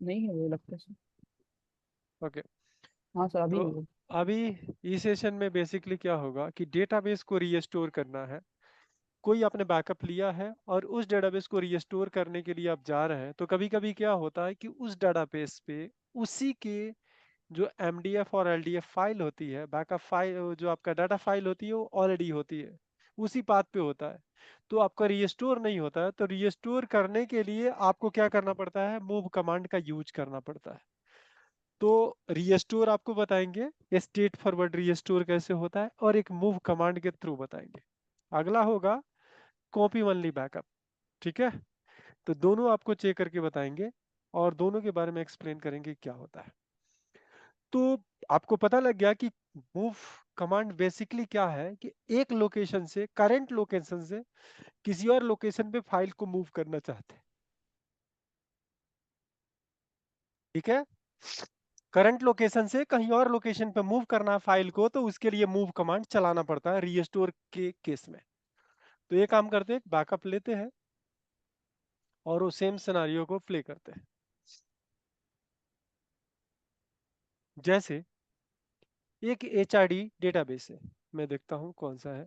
नहीं है वो लगता है सर। ओके। हाँ सर, अभी तो है वो। अभी इस सेशन में बेसिकली क्या होगा कि डेटाबेस को रीस्टोर करना है। कोई आपने बैकअप लिया है और उस डेटाबेस को रीस्टोर करने के लिए आप जा रहे हैं, तो कभी कभी क्या होता है कि उस डेटाबेस पे उसी के जो एमडीएफ और एलडीएफ फाइल होती है, बैकअप फाइल जो आपका डाटा फाइल होती है, वो ऑलरेडी होती है, उसी पाथ पे होता है। तो आपका रीस्टोर नहीं होता है, तो रीस्टोर करने के लिए आपको क्या करना पड़ता है, मूव कमांड का यूज करना पड़ता है। तो रीस्टोर आपको बताएंगे, स्टेट फॉरवर्ड रीस्टोर कैसे होता है, और एक मूव कमांड के थ्रू बताएंगे। अगला होगा कॉपी ओनली बैकअप। ठीक है, तो दोनों आपको चेक करके बताएंगे और दोनों के बारे में एक्सप्लेन करेंगे क्या होता है। तो आपको पता लग गया कि मूव कमांड बेसिकली क्या है, कि एक लोकेशन से, करंट लोकेशन से किसी और लोकेशन पे फाइल को मूव करना चाहते हैं। ठीक है, करंट लोकेशन से कहीं और लोकेशन पे मूव करना है फाइल को, तो उसके लिए मूव कमांड चलाना पड़ता है रीस्टोर के केस में। तो ये काम करते हैं, बैकअप लेते हैं और वो सेम सिनारियो को प्ले करते हैं। जैसे एक HRD डेटाबेस है, मैं देखता हूं कौन सा है।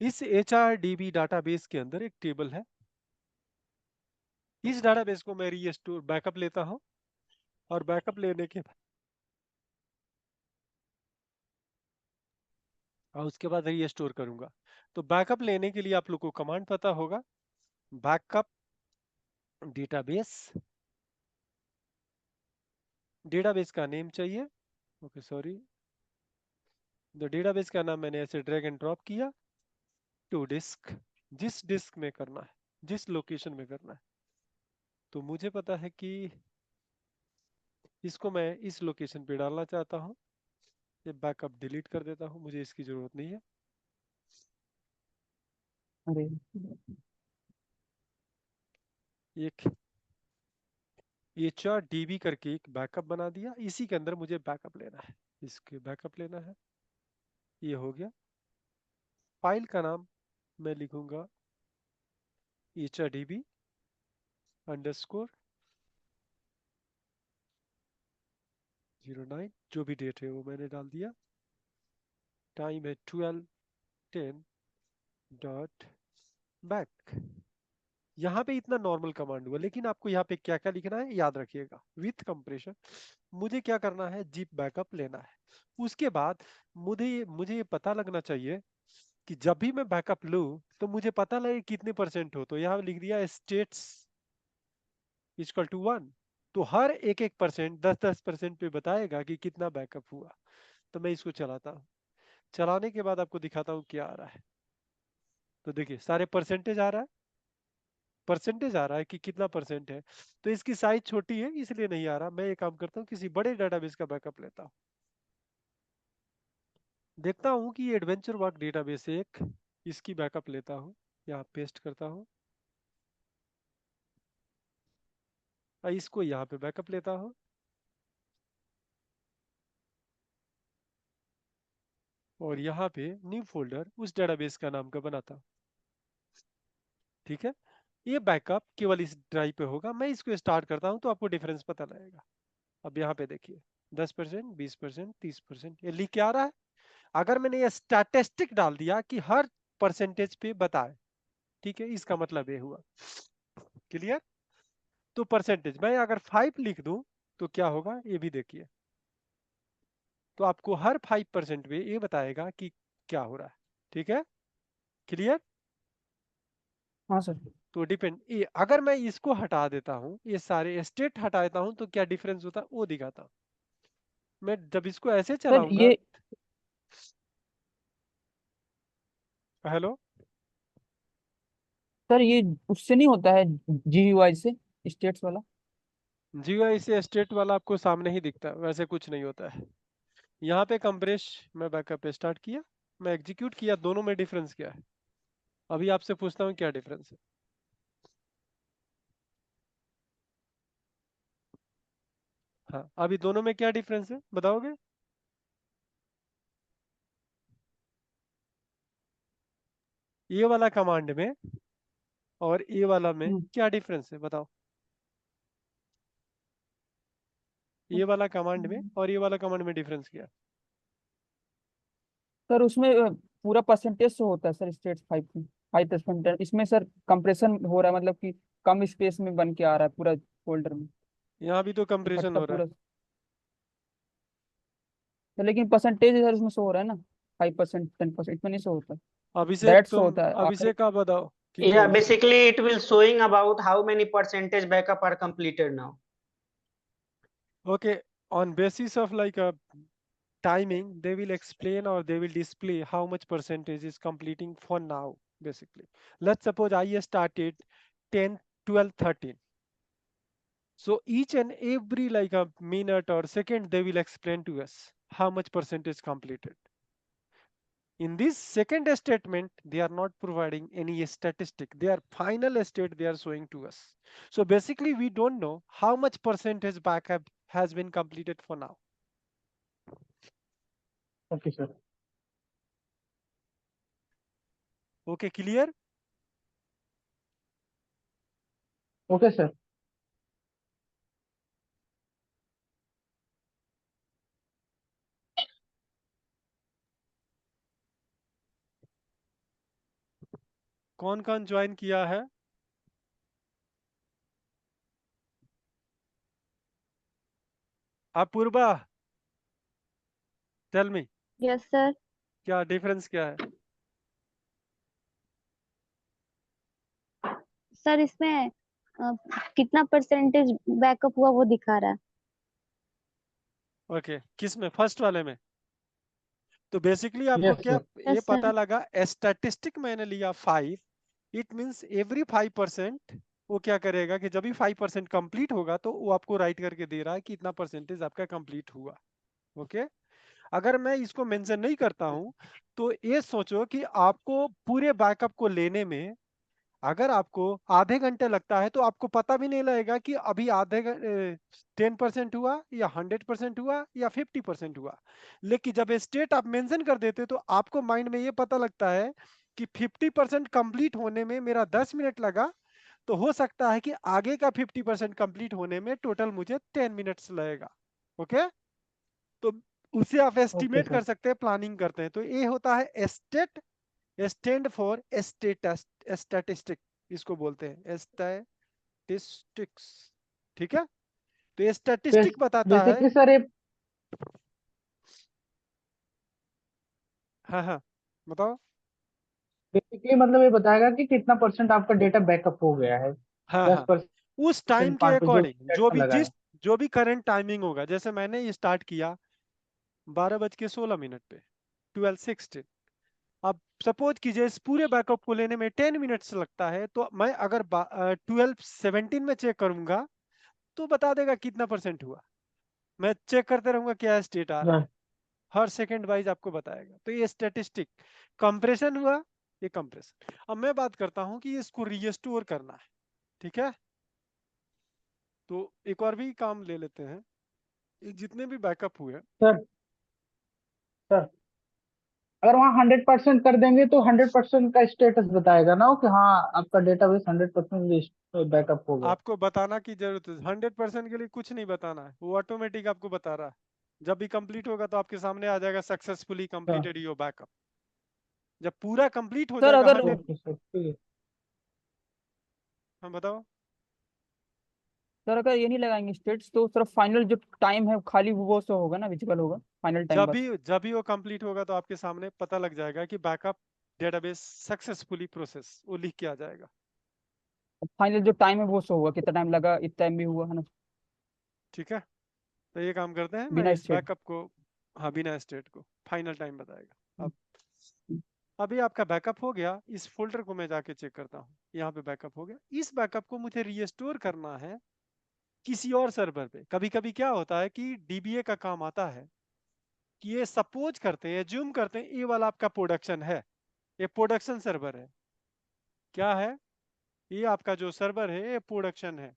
इस HRDB डाटाबेस के अंदर एक टेबल है। इस डाटाबेस को मैं रीस्टोर बैकअप लेता हूं, और बैकअप लेने के और उसके बाद रीस्टोर करूंगा। तो बैकअप लेने के लिए आप लोग को कमांड पता होगा, बैकअप डेटाबेस। डेटाबेस का नेम चाहिए, ओके सॉरी, द डेटाबेस का नाम मैंने ऐसे ड्रैग एंड ड्रॉप किया टू डिस्क। जिस डिस्क में करना है, जिस लोकेशन में करना है, तो मुझे पता है कि इसको मैं इस लोकेशन पे डालना चाहता हूँ। ये बैकअप डिलीट कर देता हूँ, मुझे इसकी जरूरत नहीं है। अरे एक HRDB करके एक बैकअप बना दिया, इसी के अंदर मुझे बैकअप लेना है, इसके बैकअप लेना है। ये हो गया। फाइल का नाम मैं लिखूंगा HRDB अंडरस्कोर 09, जो भी डेट है वो मैंने डाल दिया। टाइम है 12:10 डॉट बैक। यहाँ पे इतना नॉर्मल कमांड हुआ, लेकिन आपको यहाँ पे क्या क्या लिखना है याद रखिएगा। विथ कंप्रेशन मुझे क्या करना है, जिप बैकअप लेना है। उसके बाद मुझे ये पता लगना चाहिए कि जब भी मैं बैकअप लूं, तो मुझे पता लगे कितने परसेंट हो। तो यहाँ लिख दिया स्टेट्स इक्वल टू 1। तो हर एक एक परसेंट, 10-10% पे बताएगा कि कितना बैकअप हुआ। तो मैं इसको चलाता हूँ। चलाने के बाद आपको दिखाता हूँ क्या आ रहा है। तो देखिए सारे परसेंटेज आ रहा है, परसेंटेज आ रहा है कि कितना परसेंट है। तो इसकी साइज छोटी है इसलिए नहीं आ रहा। मैं ये काम करता हूँ, किसी बड़े डेटाबेस का बैकअप लेता हूँ। देखता हूँ कि ये एडवेंचर वर्क डेटाबेस है एक, इसकी बैकअप लेता हूँ, यहाँ पेस्ट करता हूँ, और इसको यहाँ पे बैकअप लेता हूँ, और यहाँ पे न्यू फोल्डर उस डेटाबेस का नाम का बनाता हूँ। ठीक है, ये बैकअप केवल इस ड्राइव पे होगा। मैं इसको स्टार्ट करता हूँ तो आपको डिफरेंस पता लगेगा। अब यहाँ पे देखिए 10%, 20%, 30%, ये लिख के आ रहा है। अगर मैंने ये स्टैटिस्टिक डाल दिया कि हर परसेंटेज पे बताए, ठीक है, इसका मतलब ये हुआ। क्लियर। तो परसेंटेज मैं अगर 5 लिख दूं तो क्या होगा, ये भी देखिए। तो आपको हर 5% पे ये बताएगा कि क्या हो रहा है। ठीक है, क्लियर। हाँ सर। तो डिपेंड ये, अगर मैं इसको हटा देता हूँ, ये सारे स्टेट हटा देता हूँ, तो क्या डिफरेंस होता है वो दिखाता हूँ। मैं जब इसको ऐसे सर चलाऊंगा। ये हेलो। सर ये उससे नहीं होता है, GUI से, स्टेट्स वाला? जीयूआई से स्टेट वाला आपको सामने ही दिखता है, वैसे कुछ नहीं होता है। यहाँ पे कंप्रेस, मैं बैकअप पे स्टार्ट किया, मैं एग्जीक्यूट किया, दोनों में डिफरेंस क्या है। अभी आपसे पूछता हूँ क्या डिफरेंस है। हाँ, अभी दोनों में क्या डिफरेंस है बताओगे। ये वाला कमांड में और ए वाला में हम्म, क्या डिफरेंस है बताओ? ये वाला कमांड में और ये वाला कमांड में डिफरेंस क्या है? सर उसमें पूरा परसेंटेज से होता है सर, स्टेट 5%। इसमें सर कंप्रेशन हो रहा है, मतलब कि कम स्पेस में बन के आ रहा है पूरा फोल्डर में, यहाँ भी तो कंप्रेशन इकट्ठा हो रहा है। पूरा। तो लेकिन परसेंटेज सर इसमें शो हो रहा है ना, 5%, 10%, इसमें नहीं शो होता, अभिषेक डायरेक्ट शो तुम, होता है आखिर। अभिषेक आप बताओ कि क्या Yeah, issue? basically it will showing about how many percentage backup are completed now. Okay, on basis of like a timing, they will explain or they will display how much percentage is completing for now, basically. Let's suppose I started 10, 12, 13. So each and every like a minute or second, they will explain to us how much percentage completed. In this second statement, they are not providing any statistic. Their final state they are showing to us. So basically, we don't know how much percentage backup has been completed for now. Okay sir. Okay, clear? Okay sir. कौन कौन join किया है? Apurva, tell me, yes sir. क्या difference क्या है? Sir इसमें कितना percentage backup हुआ वो दिखा रहा है। ओके, किस में? फर्स्ट वाले में? तो बेसिकली आपको यस क्या सर। ये यस पता सर। लगा, स्टैटिस्टिक मैंने लिया 5, इट मींस एवरी 5% वो क्या करेगा कि जब भी 5% कंप्लीट होगा तो वो आपको राइट करके दे रहा है कि इतना परसेंटेज आपका कंप्लीट हुआ। ओके, अगर मैं इसको मेंशन नहीं करता हूं तो ये सोचो कि आपको पूरे बैकअप को लेने में अगर आपको आधे घंटे लगता है तो आपको पता भी नहीं लगेगा कि अभी 10% हुआ या 100% हुआ या 50% हुआ। लेकिन जब स्टेट आप मेंशन कर देते तो आपको माइंड में ये पता लगता है कि 50% कंप्लीट होने में मेरा 10 मिनट लगा, तो हो सकता है कि आगे का 50% कंप्लीट होने में टोटल मुझे 10 मिनट्स लगेगा। ओके, तो उसे आप ओके एस्टिमेट कर सर। सकते हैं, प्लानिंग करते हैं। तो ये होता है state, stand for status, statistic इसको बोलते हैं, स्टैटिस्टिक्स। ठीक है, तो ये स्टैटिस्टिक बताता है। बेसिकली सर ये हाँ हाँ, बताओ। बेसिकली मतलब ये बताएगा कि कितना परसेंट आपका डेटा बैकअप हो गया है। हाँ दस हाँ, परसेंट उस टाइम के 5% जो अकॉर्डिंग stat में लगा है। जो भी करंट टाइमिंग होगा, जैसे मैंने ये स्टार्ट किया 12:16 पे, 12:16। अब सपोज कीजिए इस पूरे बैकअप को लेने में 10 मिनट्स लगता है, तो मैं अगर 12:17 में चेक करूंगा तो बता देगा कितना परसेंट हुआ। मैं चेक करते रहूंगा क्या स्टेट आ रहा है, हाँ, हर सेकंड वाइज आपको बताएगा। तो ये स्टैटिस्टिक कंप्रेशन हुआ, ये कंप्रेशन। अब मैं बात करता हूं कि इसको रीस्टोर करना है। ठीक है, तो एक और भी काम ले लेते हैं। ये जितने भी बैकअप हुए, सर। सर अगर वहाँ 100% कर देंगे तो 100% का स्टेटस बताएगा ना वो, कि हाँ आपका डेटाबेस 100% बैकअप हो गया। आपको बताना की जरूरत है 100% के लिए कुछ नहीं बताना है, वो ऑटोमेटिक आपको बता रहा है। जब भी कंप्लीट होगा तो आपके सामने आ जाएगा सक्सेसफुली हाँ। Completed your backup. जब पूरा कंप्लीट हो सर जाएगा अगर 100। ओके सर, ठीक है। हाँ बताओ। सर अगर ये नहीं लगाएंगे स्टेट्स तो सिर्फ फाइनल जो टाइम है खाली वो शो होगा ना, विजिबल होगा फाइनल टाइम बस। जब भी वो कंप्लीट होगा तो आपके सामने पता लग जाएगा कि बैकअप डेटाबेस सक्सेसफुली प्रोसेस, वो लिख के आ जाएगा। फाइनल जो टाइम है वो शो होगा, कितना टाइम लगा, इतना टाइम भी हुआ है ना, ठीक है, तो ये काम करते हैं, मैं बिना इस स्टेट। बैकअप को, हाँ बिना स्टेट को फाइनल टाइम बताएगा। अब अभी आपका बैकअप हो गया, इस फोल्डर को मैं जाके चेक करता हूँ, यहाँ पे बैकअप हो गया। इस बैकअप को मुझे रीस्टोर करना है किसी और सर्वर पे। कभी कभी क्या होता है कि डीबीए का काम आता है कि ये सपोज करते हैं, ज्यूम करते हैं, ये वाला आपका प्रोडक्शन है, ये प्रोडक्शन सर्वर है। क्या है ये? आपका जो सर्वर है ये प्रोडक्शन है।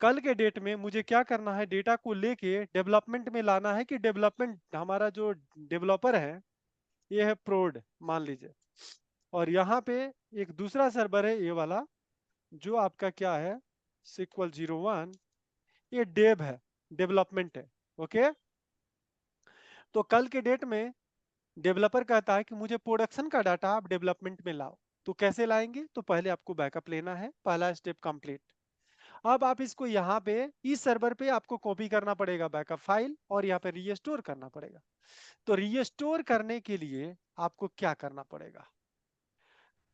कल के डेट में मुझे क्या करना है, डेटा को लेके डेवलपमेंट में लाना है कि डेवलपमेंट, हमारा जो डेवलपर है ये है प्रोड मान लीजिए, और यहाँ पे एक दूसरा सर्वर है ये वाला, जो आपका क्या है SQL 01, ये डेव है, डेवलपमेंट है। ओके, तो कल के डेट में डेवलपर कहता है कि मुझे प्रोडक्शन का डाटा आप डेवलपमेंट में लाओ, तो कैसे लाएंगे? तो पहले आपको बैकअप लेना है, पहला स्टेप कंप्लीट। अब आप इसको यहाँ पे इस सर्वर पे आपको कॉपी करना पड़ेगा बैकअप फाइल, और यहाँ पे रीस्टोर करना पड़ेगा। तो रीस्टोर करने के लिए आपको क्या करना पड़ेगा?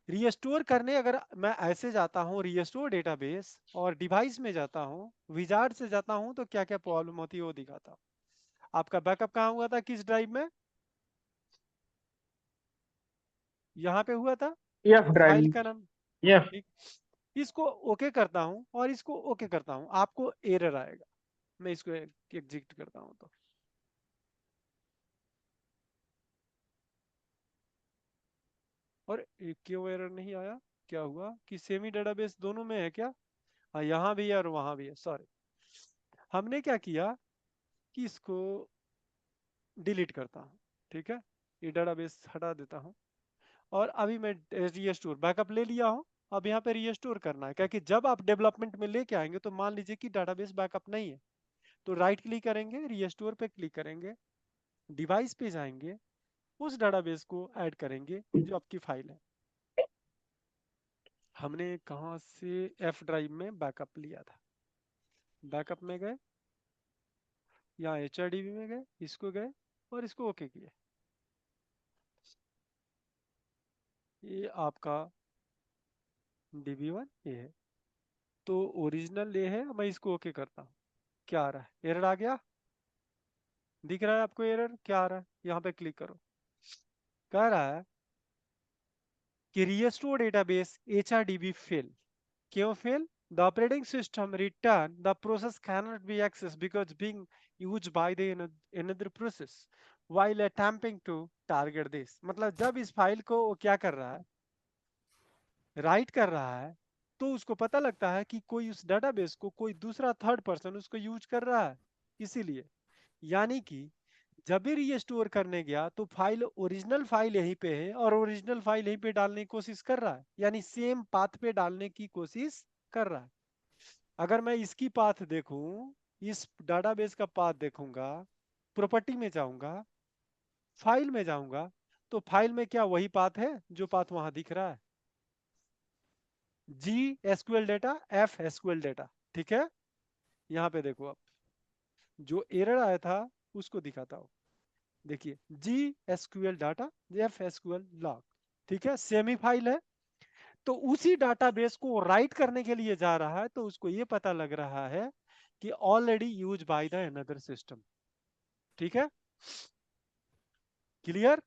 रीस्टोर करने अगर मैं ऐसे जाता हूँ रीस्टोर डेटाबेस और डिवाइस में जाता हूँ, विजार्ड से जाता हूँ, तो क्या क्या प्रॉब्लम होती है वो दिखाता हूँ। आपका बैकअप कहाँ हुआ था, किस ड्राइव में? यहाँ पे हुआ था, एफ फाइल ड्राइव, का नाम। एफ। ठीक, इसको ओके करता हूँ और इसको ओके करता हूँ, आपको एरर आएगा। मैं इसको एग्जिट करता हूँ तो और क्यों एरर नहीं आया? क्या हुआ कि सेमी डेटाबेस दोनों में है क्या? हाँ, यहाँ भी है और वहां भी है। सॉरी, हमने क्या किया कि इसको डिलीट करता हूँ। ठीक है, ये डेटाबेस हटा देता हूँ और अभी मैं रीस्टोर बैकअप ले लिया हूँ। अब यहाँ पे रीस्टोर करना है, क्योंकि जब आप डेवलपमेंट में लेके आएंगे तो मान लीजिए कि डेटाबेस बैकअप नहीं है, तो राइट क्लिक करेंगे, रीस्टोर पे क्लिक करेंगे, डिवाइस पे जाएंगे, उस डेटाबेस को ऐड करेंगे जो आपकी फाइल है। हमने कहाँ से एफ ड्राइव में बैकअप लिया था, बैकअप में गए, यहाँ HRDB में गए, इसको गए और इसको ओके किए। ये आपका DB1 ये है, तो ओरिजिनल ये है। मैं इसको ओके करता हूँ, क्या आ रहा है? एरर आ गया, दिख रहा है आपको एरर? क्या आ रहा है? यहाँ पे क्लिक करो, कह रहा है कि रीस्टोर डेटाबेस HRDB फेल। क्यों fail? The operating system return the process cannot be accessed because being used by the another process while attempting to target this। मतलब जब इस फाइल को वो क्या कर रहा है, राइट कर रहा है, तो उसको पता लगता है कि कोई उस डेटाबेस को कोई दूसरा थर्ड पर्सन उसको यूज कर रहा है, इसीलिए। यानी कि जब भी रीस्टोर करने गया तो फाइल, ओरिजिनल फाइल यहीं पे है और ओरिजिनल फाइल यहीं पे डालने की कोशिश कर रहा है, यानी सेम पाथ पे डालने की कोशिश कर रहा है। अगर मैं इसकी पाथ देखूं, इस डाटाबेस का पाथ देखूंगा, प्रॉपर्टी में जाऊंगा, फाइल में जाऊंगा, तो फाइल में क्या वही पाथ है जो पाथ वहां दिख रहा है? G SQL data, F SQL data. ठीक है, यहाँ पे देखो, आप जो एरर आया था उसको दिखाता हूँ। देखिए, G SQL data, F SQL log. ठीक है, सेमी फाइल है, तो उसी डाटाबेस को राइट करने के लिए जा रहा है, तो उसको ये पता लग रहा है कि already use by the another system. ठीक है, क्लियर?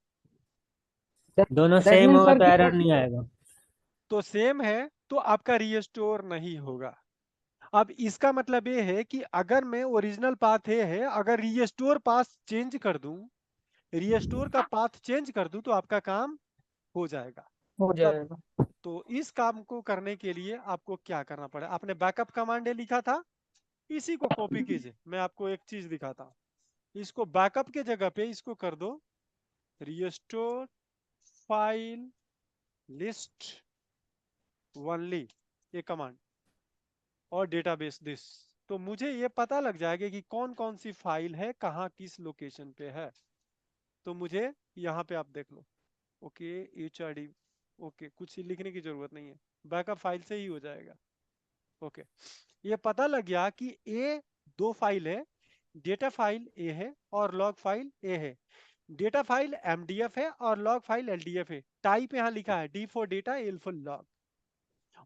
दोनों दैट सेम मीन होगा सर तो कि एरर नहीं आएगा। तो सेम है तो आपका रीस्टोर नहीं होगा। अब इसका मतलब ये है कि अगर मैं ओरिजिनल पाथ ये है, अगर रीस्टोर पाथ चेंज कर दूं, रीस्टोर का पाथ चेंज कर दूं, तो आपका काम हो जाएगा। हो तब जाएगा। तो इस काम को करने के लिए आपको क्या करना पड़ेगा? आपने बैकअप कमांड लिखा था, इसी को कॉपी कीजिए। मैं आपको एक चीज दिखाता हूँ, इसको बैकअप के जगह पे इसको कर दो रीस्टोर फाइल लिस्ट ओनली, ये कमांड, और डेटाबेस दिस। तो मुझे ये पता लग जाएगा कि कौन कौन सी फाइल है, कहाँ किस लोकेशन पे है। तो मुझे यहाँ पे आप देख लो, ओके HRD, ओके कुछ लिखने की जरूरत नहीं है, बैकअप फाइल से ही हो जाएगा। ओके, ये पता लग गया कि ए दो फाइल है, डेटा फाइल ए है और लॉग फाइल ए है। डेटा फाइल MDF है और लॉग फाइल LDF है। टाइप यहाँ लिखा है D for data, L for log,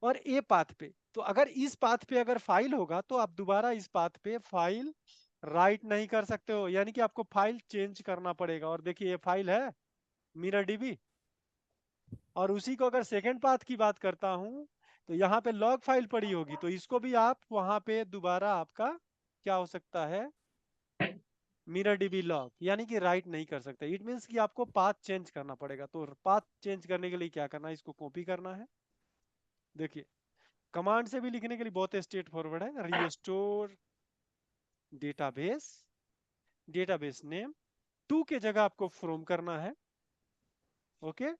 और ए पाथ पे। तो अगर इस पाथ पे अगर फाइल होगा तो आप दोबारा इस पाथ पे फाइल राइट नहीं कर सकते हो, यानी कि आपको फाइल चेंज करना पड़ेगा। और देखिए ये फाइल है MiraDB, और उसी को अगर सेकंड पाथ की बात करता हूं तो यहाँ पे लॉग फाइल पड़ी होगी, तो इसको भी आप वहां पे दोबारा आपका क्या हो सकता है, MiraDB लॉग, यानी कि राइट नहीं कर सकते। इट मीन्स कि आपको पाथ चेंज करना पड़ेगा। तो पाथ चेंज करने के लिए क्या करना है, इसको कॉपी करना है। देखिए, कमांड से भी लिखने के लिए बहुत स्ट्रेट फॉरवर्ड है, restore database, database name, to के जगह आपको फ्रॉम करना है। ओके,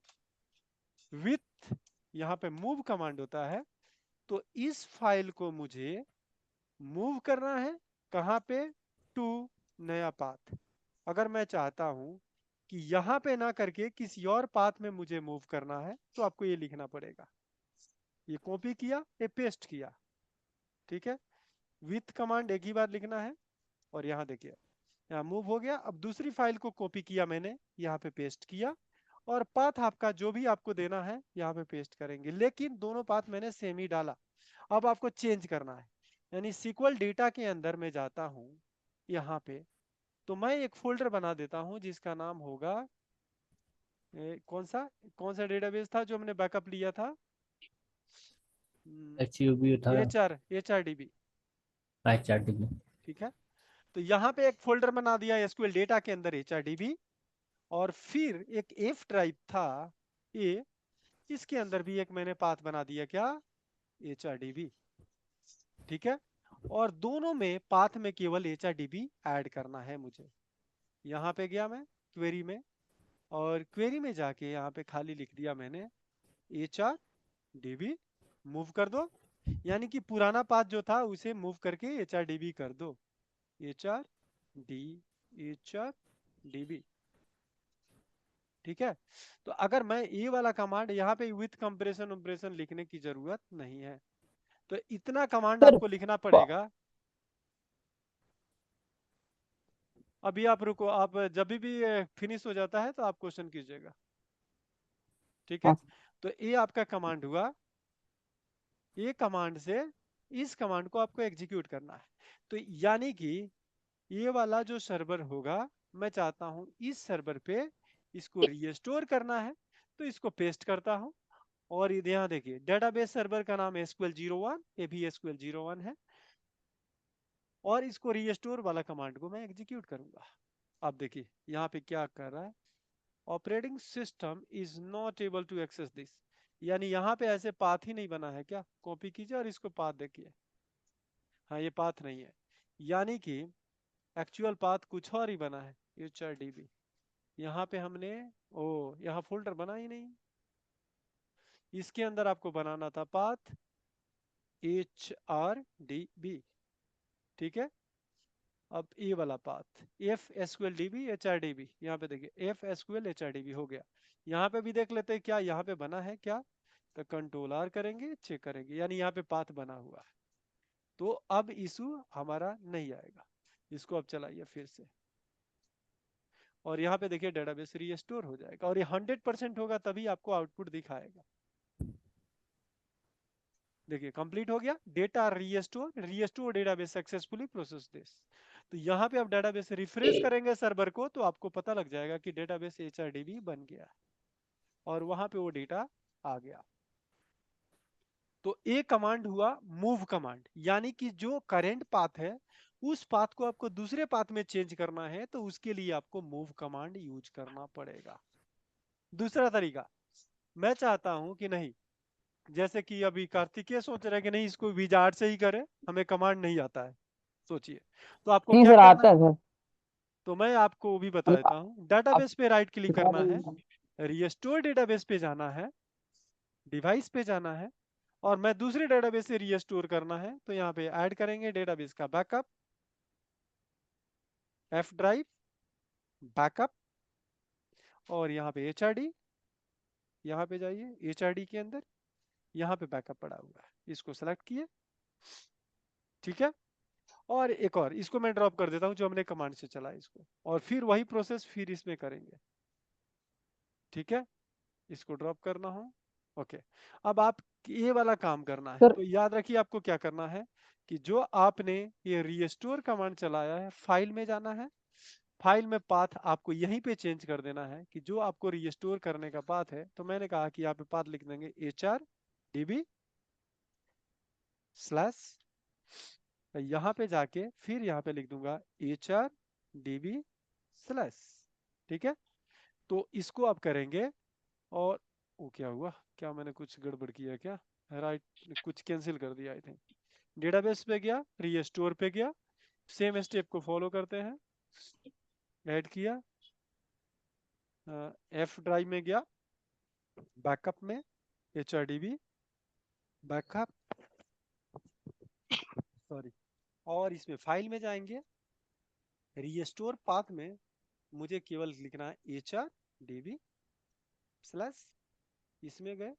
विथ यहाँ पे मूव कमांड होता है, तो इस फाइल को मुझे मूव करना है कहाँ पे, टू नया पाथ। अगर मैं चाहता हूं कि यहां पे ना करके किसी और पाथ में मुझे मूव करना है तो आपको ये लिखना पड़ेगा। ये कॉपी किया, ये पेस्ट किया, ठीक है। विथ कमांड एक ही बार लिखना है और यहाँ देखिए यहाँ मूव हो गया। अब दूसरी फाइल को कॉपी किया मैंने, यहाँ पे पेस्ट किया और पाथ आपका जो भी आपको देना है यहाँ पे पेस्ट करेंगे, लेकिन दोनों पाथ मैंने सेम ही डाला। अब आपको चेंज करना है, यानी SQL डेटा के अंदर मैं जाता हूँ यहाँ पे, तो मैं एक फोल्डर बना देता हूँ जिसका नाम होगा कौन सा डेटाबेस था जो हमने बैकअप लिया था, HUB था HRDB, HRDB। ठीक है। तो यहाँ पे एक फोल्डर बना दिया SQL डेटा के अंदर HRDB, और फिर एक F ड्राइव था ये, इसके अंदर भी एक मैंने पाथ बना दिया, क्या, HRDB, ठीक है। और दोनों में पाथ में केवल HRDB ऐड करना है मुझे। यहाँ पे गया मैं क्वेरी में, और क्वेरी में जाके यहाँ पे खाली लिख दिया मैंने HRDB, मूव कर दो, यानी कि पुराना पाथ जो था उसे मूव करके HRDB कर दो, HRDB, ठीक है। तो अगर मैं ये वाला कमांड यहाँ पे विथ कंप्रेशन ऑपरेशन लिखने की जरूरत नहीं है, तो इतना कमांड सर आपको लिखना पड़ेगा। अभी आप रुको, आप जब भी फिनिश हो जाता है तो आप क्वेश्चन कीजिएगा, ठीक है। हाँ तो ये आपका कमांड हुआ, ये कमांड से इस कमांड को आपको एग्जीक्यूट करना है। तो यानी कि ये वाला जो सर्वर होगा, मैं चाहता हूं इस सर्वर पे इसको रीस्टोर करना है, तो इसको पेस्ट करता हूं। और ये यहाँ देखिए डेटाबेस सर्वर का नाम SQL01, ये भी SQL01 है, और इसको रीस्टोर वाला कमांड को मैं एग्जीक्यूट करूंगा। अब देखिए यहाँ पे क्या कर रहा है, operating system is not able to access this, यानी यहाँ पे ऐसे पाथ ही नहीं बना है क्या, कॉपी कीजिए और इसको पाथ देखिए, हाँ ये पाथ नहीं है, यानी कि एक्चुअल पाथ कुछ और ही बना है, HRDB। यहाँ पे हमने यहाँ फोल्डर बना ही नहीं, इसके अंदर आपको बनाना था पाथ HRDB, ठीक है। अब ये वाला पाथ FSQLDB HRDB, यहाँ पे देखिए FSQL HRDB हो गया। यहाँ पे भी देख लेते हैं क्या यहाँ पे बना है क्या, तो कंट्रोल R करेंगे, चेक करेंगे, यानी यहाँ पे पाथ बना हुआ है। तो अब इशू हमारा नहीं आएगा, इसको अब चलाइए फिर से, और यहाँ पे देखिए डेटाबेस रीस्टोर हो जाएगा, और ये 100% होगा तभी आपको आउटपुट दिखाएगा। देखिए कंप्लीट हो गया, data restore database successfully process this. तो यहाँ पे आप डेटाबेस रिफ्रेश करेंगे सर्वर को, तो आपको पता लग जाएगा कि डेटाबेस HRDB बन गया और वहां पे वो डेटा आ गया। तो एक कमांड हुआ मूव कमांड, यानी कि जो करेंट पाथ है उस पाथ को आपको दूसरे पाथ में चेंज करना है, तो उसके लिए आपको मूव कमांड यूज करना पड़ेगा। दूसरा तरीका, मैं चाहता हूं कि नहीं, जैसे कि अभी कार्तिकेय सोच रहे हैं कि नहीं इसको विजार्ड से ही करें, हमें कमांड नहीं आता है, सोचिए तो आपको नहीं क्या सर करना आता है। है सर, तो मैं आपको वो भी बता मतलब देता हूँ, आप डेटाबेस पे राइट क्लिक सिखा करना रहे है, हैं। रीस्टोर डेटाबेस पे जाना है, डिवाइस पे जाना है, और मैं दूसरे डेटाबेस से रीस्टोर करना है, तो यहाँ पे ऐड करेंगे डेटाबेस का बैकअप, F ड्राइव बैकअप, और यहाँ पे HRD, यहाँ पे जाइए HRD के अंदर, यहाँ पे बैकअप पड़ा हुआ है, इसको सेलेक्ट किए, ठीक है। और एक और इसको मैं ड्रॉप कर देता हूँ जो हमने कमांड से चला इसको, और फिर वही प्रोसेस फिर इसमें करेंगे, ठीक है। इसको ड्रॉप करना हो, ओके। अब आप ये वाला काम करना है, सर तो याद रखिए आपको क्या करना है कि जो आपने ये रीस्टोर कमांड चलाया है, फाइल में जाना है, फाइल में पाथ आपको यहीं पे चेंज कर देना है कि जो आपको रीस्टोर करने का पाथ है, तो मैंने कहा कि यहाँ पे पाथ लिख देंगे HRDB स्लैश, यहाँ पे जाके फिर यहाँ पे लिख दूंगा HRDB स्लैश, ठीक है। तो इसको आप करेंगे, और वो क्या हुआ, क्या मैंने कुछ गड़बड़ किया क्या, राइट कुछ कैंसिल कर दिया आई थिंक। डेटाबेस पे गया, रीस्टोर पे गया, सेम स्टेप को फॉलो करते हैं, ऐड किया, F ड्राइव में गया, बैकअप में HRDB बैकअप, सॉरी, और इसमें फाइल में जाएंगे, रीस्टोर पाथ में मुझे केवल लिखना है HRDB स्लैश, इसमें गए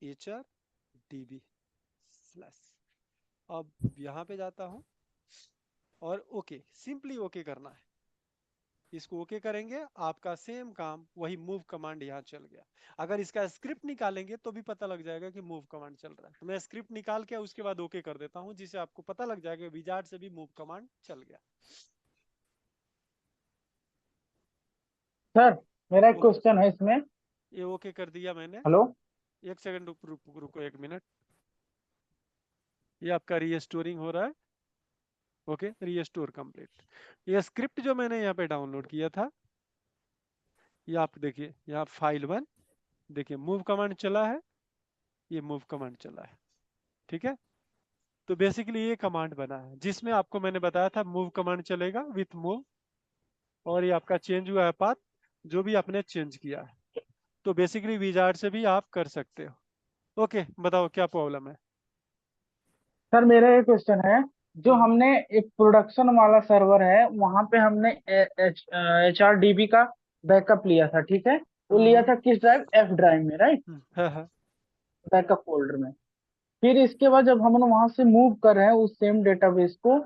HRDB स्लैश। अब यहाँ पे जाता हूँ और ओके, सिंपली ओके करना है। इसको ओके करेंगे, आपका सेम काम वही मूव कमांड यहाँ चल गया। अगर इसका स्क्रिप्ट निकालेंगे तो भी पता लग जाएगा कि मूव कमांड चल रहा है। तो मैं स्क्रिप्ट निकाल के उसके बाद ओके कर देता हूँ, जिससे आपको पता लग जाएगा विजार्ड से भी मूव कमांड चल गया। सर मेरा एक ओके, क्वेश्चन है इसमें। ये ओके कर दिया मैंने। हेलो। एक सेकंड रुको 1 मिनट, ये आपका रीस्टोरिंग हो रहा है। Okay, restore complete. ये स्क्रिप्ट जो मैंने यहाँ पे डाउनलोड किया था, ये आप देखिए, यहाँ फाइल 1 देखिए, मूव कमांड चला है, ये मूव कमांड चला है। ठीक है, तो बेसिकली ये कमांड बना है जिसमें आपको मैंने बताया था मूव कमांड चलेगा विथ मूव, और ये आपका चेंज हुआ है पाथ, जो भी आपने चेंज किया है। तो बेसिकली विजार्ड से भी आप कर सकते हो। ओके, बताओ क्या प्रॉब्लम है। सर मेरा एक क्वेश्चन है, जो हाँ, हमने एक प्रोडक्शन वाला सर्वर है वहां पे हमने HRDB का बैकअप लिया था, ठीक है। वो लिया था किस ड्राइव, F ड्राइव में, राइट, हाँ, बैकअप फोल्डर में। फिर इसके बाद जब हम वहां से मूव कर रहे हैं उस सेम डेटाबेस को,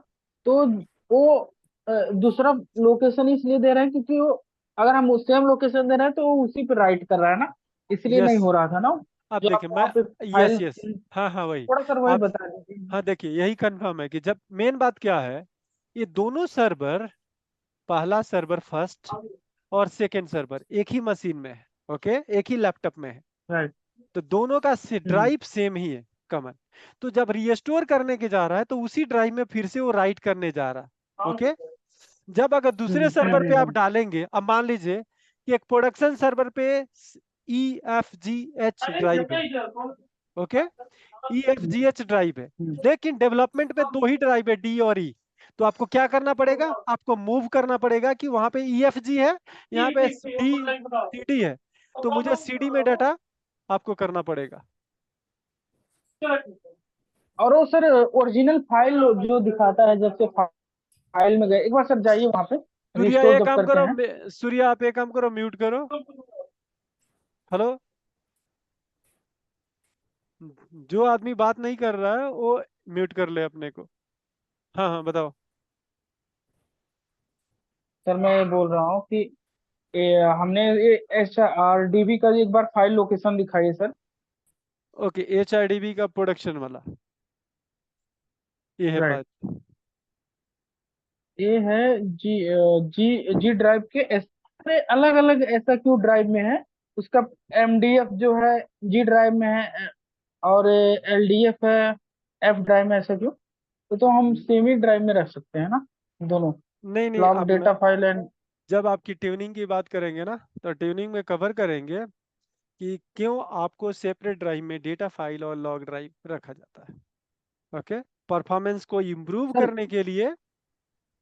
तो वो दूसरा लोकेशन इसलिए दे रहे हैं क्योंकि वो, अगर हम उस सेम लोकेशन दे रहे हैं तो वो उसी पे राइट कर रहा है ना, इसलिए नहीं यस। हो रहा था ना। अब जो देखिए आप मैं, वहाँ पे यस फाइल, यस, हाँ हाँ वही। थोड़ा सर वही आप, बता दीजिए। हाँ देखिए, यही कंफर्म है कि जब मेन बात क्या है, ये दोनों सर्वर, पहला सर्वर फर्स्ट और सेकेंड सर्वर एक ही मशीन में है। ओके, एक ही लैपटॉप में है, राइट। तो दोनों का ड्राइव सेम ही है, कॉमन। तो जब रीस्टोर करने के जा रहा है तो उसी ड्राइव में फिर से वो राइट करने जा रहा है। ओके, जब अगर दूसरे सर्वर पे आप डालेंगे, अब मान लीजिए कि एक प्रोडक्शन सर्वर पे EFGH ड्राइव है। ओके, EFGH ड्राइव है, लेकिन डेवलपमेंट पे 2 ही ड्राइव है, D और E। तो आपको क्या करना पड़ेगा, आपको मूव करना पड़ेगा कि वहां पे EFG है, यहाँ पे CD है, तो मुझे CD में डाटा आपको करना पड़ेगा। और वो सर ओरिजिनल फाइल जो दिखाता है, जैसे फाइल में गए, एक बार सर जाइए वहां पे, सूर्या रिस्टोर एक जब काम करते करो, हैं। सूर्या आप एक काम करो, म्यूट करो। हेलो, जो आदमी बात नहीं कर रहा है वो म्यूट कर ले अपने को। हाँ हाँ, बताओ। सर मैं ये बोल रहा हूँ कि हमने ये HRDB का एक बार फाइल लोकेशन दिखाइए सर। ओके, HRDB का प्रोडक्शन वाला, ये है राइट। बात। ये है जी ड्राइव के अलग अलग ऐसा क्यों ड्राइव में है, उसका MDF जो है जी ड्राइव में है, और LDF है F ड्राइव में, ऐसा क्यों? तो हम सेमी ड्राइव में रख सकते हैं ना दोनों, नहीं नहीं, लॉग अब मैं डेटा फाइल एंड। जब आपकी ट्यूनिंग की बात करेंगे ना, तो ट्यूनिंग में कवर करेंगे कि क्यों आपको सेपरेट ड्राइव में डेटा फाइल और लॉग ड्राइव रखा जाता है। ओके, परफॉर्मेंस को इम्प्रूव सर करने के लिए,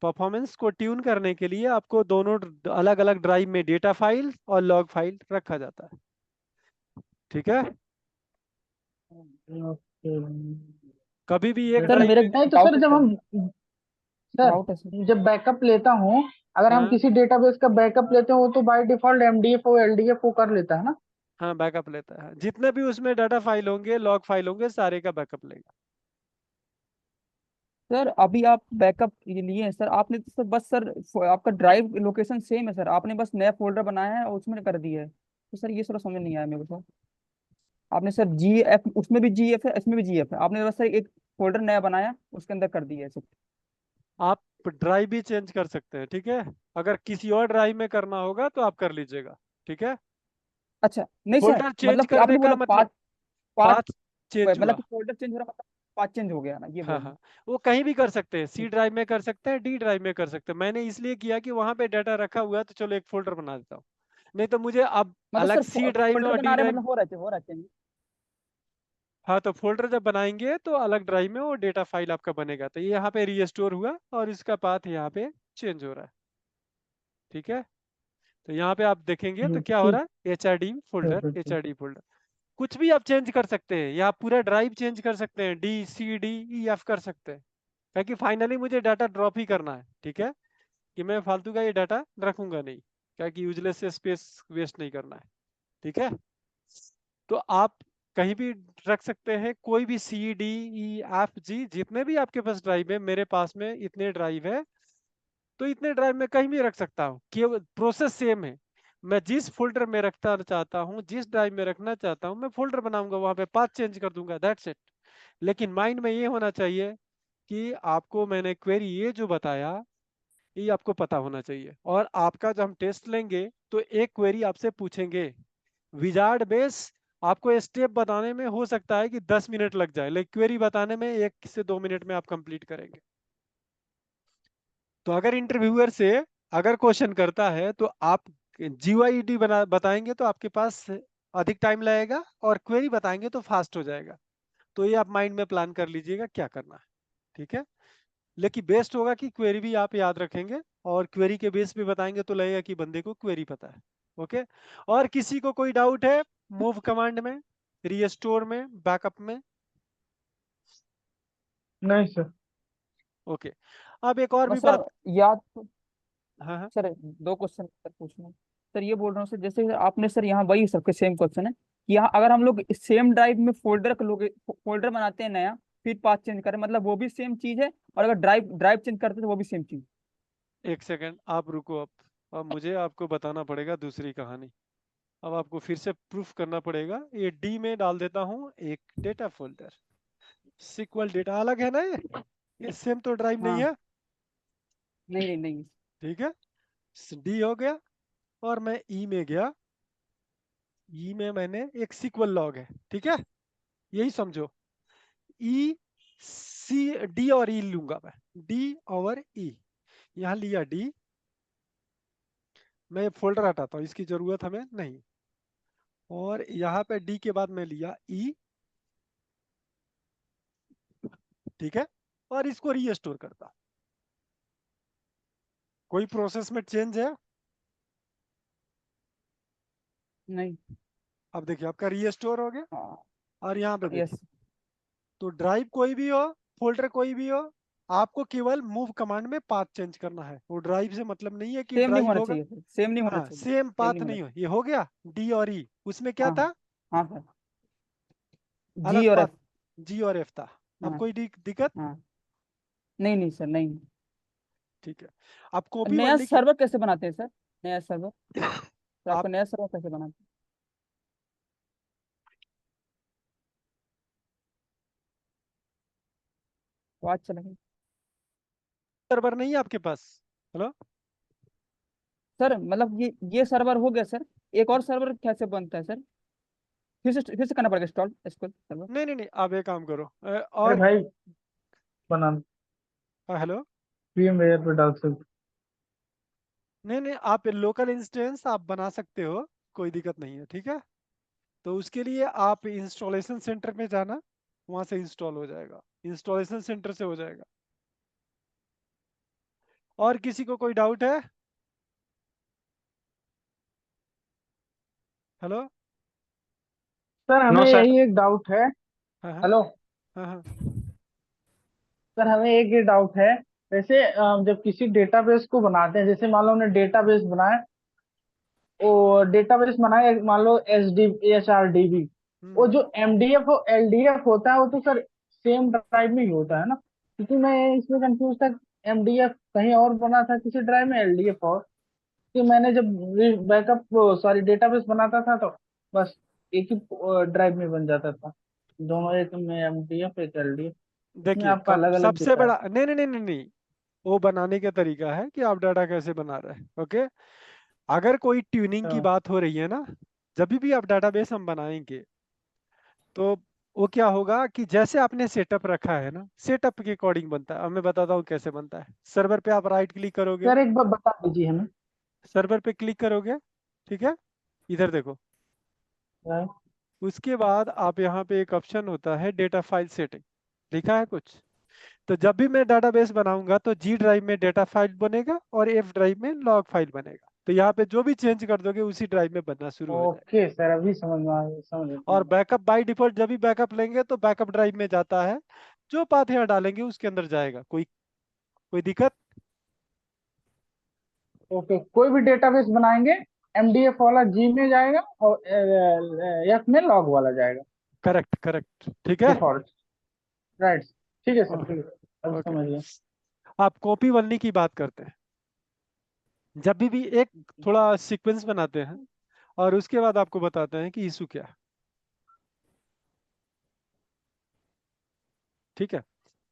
परफॉर्मेंस को ट्यून करने के लिए आपको दोनों अलग अलग ड्राइव में डेटा फाइल और लॉग फाइल रखा जाता है। ठीक है, कभी भी एक सर सर ड्राइव मेरे में, नहीं तो डाउट सर है जब सर, हम, सर डाउट है सर। जब बैकअप लेता हूँ, अगर हम हाँ किसी डेटाबेस का बैकअप लेते हैं वो तो बाय डिफॉल्ट MDF और LDF को कर लेता है ना। हाँ, बैकअप लेता है, जितने भी उसमें डाटा फाइल होंगे, लॉग फाइल होंगे, सारे का बैकअप लेगा। सर अभी आप बैकअप ये लिए हैं सर, आपने तो सर बस सर आपका ड्राइव लोकेशन सेम है सर, आपने बस नया फोल्डर बनाया है और उसमें कर दिया है, तो सर ये थोड़ा समझ नहीं आया मेरे को। आपने सर GF, उसमें भी GF है, इसमें भी GF है, आपने बस सर एक फोल्डर नया बनाया उसके अंदर कर दिया है सब। आप ड्राइव भी चेंज कर सकते हैं, ठीक है। अगर किसी और ड्राइव में करना होगा तो आप कर लीजिएगा, ठीक है। अच्छा नहीं सर, फोल्डर चेंज मतलब कि करने आपने का बोला मतलब, पाथ, पाथ, पाथ चेंज मतलब हुआ। कि फोल्डर चेंज हो रहा मतलब पाथ चेंज हो गया ना, ये हाँ बोल रहे हाँ, हैं। वो कहीं भी कर सकते हैं, C ठीक। ड्राइव में कर सकते हैं, D ड्राइव में कर सकते हैं। मैंने इसलिए किया कि वहां पे डाटा रखा हुआ है, तो चलो एक फोल्डर बना देता हूँ। नहीं तो मुझे अब मतलब अलग सर C ड्राइव में फोल्डर और बना D रहे ड्राइव, मतलब हो रहा है चेंज। हाँ तो फोल्डर जब बनाएंगे तो अलग ड्राइव में वो डेटा फाइल आपका बनेगा। तो ये यहाँ पे रीस्टोर हुआ और इसका पाथ यहाँ पे चेंज हो रहा है, ठीक है। तो यहाँ पे आप देखेंगे तो क्या हो ठीक रहा है, HRD फोल्डर, है। HRD folder. कुछ भी आप चेंज कर सकते हैं, या आप पूरा ड्राइव चेंज कर सकते हैं, D, C, D, E, F कर सकते हैं, क्योंकि फाइनली मुझे डाटा ड्रॉप ही करना है। ठीक है, कि मैं फालतू का ये डाटा रखूंगा नहीं, क्या कि यूजलेस से स्पेस वेस्ट नहीं करना है। ठीक है, तो आप कहीं भी रख सकते हैं, कोई भी C, D, E, F, G जितने भी आपके पास ड्राइव है, मेरे पास में इतने ड्राइव है, तो इतने ड्राइव में कहीं भी रख सकता हूँ, केवल प्रोसेस सेम है। मैं जिस फोल्डर में रखना चाहता हूँ, जिस ड्राइव में रखना चाहता हूँ, मैं फोल्डर बनाऊंगा, वहां पे पाथ चेंज कर दूंगा, दैट्स इट। लेकिन माइंड में ये होना चाहिए कि आपको मैंने क्वेरी ये जो बताया, ये आपको पता होना चाहिए। और आपका जब हम टेस्ट लेंगे तो एक क्वेरी आपसे पूछेंगे विजार्ड बेस, आपको स्टेप बताने में हो सकता है कि 10 मिनट लग जाए, लेकिन क्वेरी बताने में 1 से 2 मिनट में आप कंप्लीट करेंगे। तो अगर इंटरव्यूअर से अगर क्वेश्चन करता है तो आप GUID बना बताएंगे तो आपके पास अधिक टाइम लगेगा, और क्वेरी बताएंगे तो फास्ट हो जाएगा। तो ये आप माइंड में प्लान कर लीजिएगा क्या करना है। ठीक है, लेकिन बेस्ट होगा कि क्वेरी भी आप याद रखेंगे, और क्वेरी के बेस पे बताएंगे तो लगेगा कि बंदे को क्वेरी पता है। ओके, और किसी को कोई डाउट है मूव कमांड में, रीस्टोर में, बैकअप में? नहीं सर। ओके, अब एक और बस भी सर बात। याद तो, हाँ हाँ, सर दो क्वेश्चन सर पूछना है। सर ये बोल रहा हूँ सर, जैसे आपने सर यहाँ वही सबके सेम क्वेश्चन है कि यहाँ अगर हम लोग सेम ड्राइव में फोल्डर बनाते हैं नया, फिर पाथ चेंज करें, मतलब वो भी सेम चीज है, और अगर ड्राइव ड्राइव चेंज करते हैं तो वो भी सेम चीज? एक सेकंड आप रुको। अब मुझे आपको बताना पड़ेगा दूसरी कहानी। अब आपको फिर से प्रूफ करना पड़ेगा। ये डी में डाल देता हूँ एक डेटा फोल्डर, सिक्वल डेटा अलग है ना, ये सेम तो ड्राइव नहीं हाँ। है। नहीं नहीं नहीं। ठीक है, डी हो गया, और मैं ई में गया। ई में मैंने एक सिक्वल लॉग है, ठीक है, यही समझो। ई सी डी और ई लूंगा मैं, डी और ई, यहाँ लिया डी। मैं फोल्डर हटाता हूँ, इसकी जरूरत हमें नहीं। और यहाँ पे डी के बाद मैं लिया ई, ठीक है, और इसको रीस्टोर करता। कोई प्रोसेस में चेंज है? नहीं। अब देखिए आपका रीस्टोर हो गया। हाँ। और यहाँ पे देखिए, यस। तो ड्राइव कोई भी हो, फोल्डर कोई भी हो, आपको केवल मूव कमांड में पाथ चेंज करना है। वो ड्राइव से मतलब नहीं है कि सेम नहीं ड्राइव होना होगा। चाहिए सर, सेम नहीं होना हाँ, चाहिए। सेम सेम पाथ नहीं होना नहीं हो। चाहिए। ये हो गया डी और ई, उसमें क्या हाँ। था? हाँ सर। अलग जी और पाथ, एफ। जी और एफ था। अब हाँ। कोई दिक्कत? हाँ। नहीं नहीं सर, नहीं। ठीक है, आप कॉपी वन नया लिखे। सर्वर कैसे बनाते हैं सर? नया सर्वर, तो आप आपका नया सर्वर कैसे बनाते हैं? तो आज चलेंगे सर्वर नहीं है आपके पास? हेलो, सर, मतलब ये सर्वर हो गया सर, एक और सर्वर कैसे बनता है सर? फिर से करना पड़ेगा इंस्टॉल इसको सर्वर? नहीं नहीं नहीं, आप एक काम करो अरे और भाई बना हेलो, VMware पे डाल सकते। नहीं नहीं, आप लोकल इंस्टेंस आप बना सकते हो, कोई दिक्कत नहीं है। ठीक है, तो उसके लिए आप इंस्टॉलेशन सेंटर में जाना, वहां से इंस्टॉल हो जाएगा, इंस्टॉलेशन सेंटर से हो जाएगा। और किसी को कोई डाउट है? हेलो, सर नो हमें सर। यही एक डाउट है। हाँ हाँ हेलो हाँ हाँ। सर, हमें एक ये डाउट है। वैसे जब किसी डेटाबेस को बनाते हैं, जैसे मान लो हमने डेटाबेस बनाया, वो डेटाबेस बनाया, मान लो HRDB, वो हम्म, जो MDF और LDF होता है वो तो सर सेम ड्राइव में ही होता है ना? क्योंकि मैं इसमें कंफ्यूज था, MDF कहीं और बना था किसी ड्राइव में, LDF और, कि मैंने जब बैकअप सॉरी डेटाबेस बनाता था तो बस एक ही ड्राइव में बन जाता था, दोनों, एक में MDF एक LDF, इसमें देखिए आपका अलग अलग सबसे दिखा है। बड़ा, नहीं नहीं नहीं नहीं नहीं, वो बनाने का तरीका है कि आप डाटा कैसे बना रहे हैं। ओके, अगर कोई ट्यूनिंग की अच्छा बात हो रही है ना, जब भी आप डाटाबेस हम बनाएंगे, तो वो क्या होगा कि जैसे आपने सेटअप रखा है ना, सेटअप के अकॉर्डिंग बनता है। अब मैं बताता हूँ कैसे बनता है। सर्वर पे आप राइट क्लिक करोगे, सर, एक बार बता दीजिए हमें। सर्वर पे क्लिक करोगे, ठीक है, इधर देखो। हाँ, उसके बाद आप यहाँ पे एक ऑप्शन होता है डेटा फाइल सेटिंग, लिखा है कुछ। तो जब भी मैं डाटाबेस बनाऊंगा तो जी ड्राइव में डेटा फाइल बनेगा और एफ ड्राइव में लॉग फाइल बनेगा। तो यहाँ पे जो भी चेंज कर दोगे उसी ड्राइव में बनना शुरू हो जाएगा। ओके सर, अभी समझ में आ गया, समझ गया, और समझ गया। बैकअप बाय डिफॉल्ट जब भी बैकअप लेंगे तो बैकअप ड्राइव में जाता है, जो पाथ यहाँ डालेंगे उसके अंदर जाएगा। कोई दिक्कत? ओके, कोई भी डेटाबेस बनाएंगे, एमडीएफ वाला जी में जाएगा और एफ में लॉग वाला जाएगा, करेक्ट करेक्ट, ठीक है। डिफॉल्ट। राइट, ठीक है सर, ठीक है, अब ओके, समझ गया। आप कॉपी बनने की बात करते हैं। जब भी एक थोड़ा सीक्वेंस बनाते हैं और उसके बाद आपको बताते हैं कि इशू क्या है, ठीक है।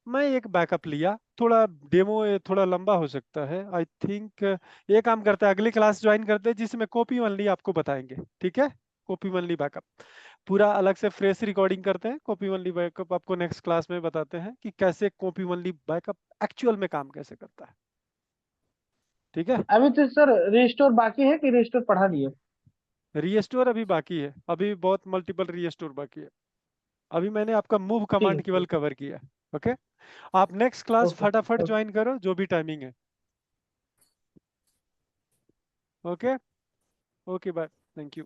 मैं एक बैकअप लिया, थोड़ा डेमो थोड़ा लंबा हो सकता है आई थिंक। ये काम करते हैं, अगली क्लास ज्वाइन करते हैं जिसमें कॉपी ओनली आपको बताएंगे, ठीक है। कॉपी ओनली बैकअप पूरा अलग से फ्रेश रिकॉर्डिंग करते हैं। कॉपी ओनली बैकअप आपको नेक्स्ट क्लास में बताते हैं कि कैसे कॉपी ओनली बैकअप एक्चुअल में काम कैसे करता है, ठीक है। अभी तो सर रिस्टोर बाकी है कि रिस्टोर पढ़ा दिए? रीस्टोर अभी बाकी है, अभी बहुत मल्टीपल रीस्टोर बाकी है। अभी मैंने आपका मूव ठीक है, कमांड केवल ठीक कवर किया है, ओके। आप नेक्स्ट है, क्लास ओके फटाफट ओके। ज्वाइन करो जो भी टाइमिंग है, okay. Okay bye, thank you.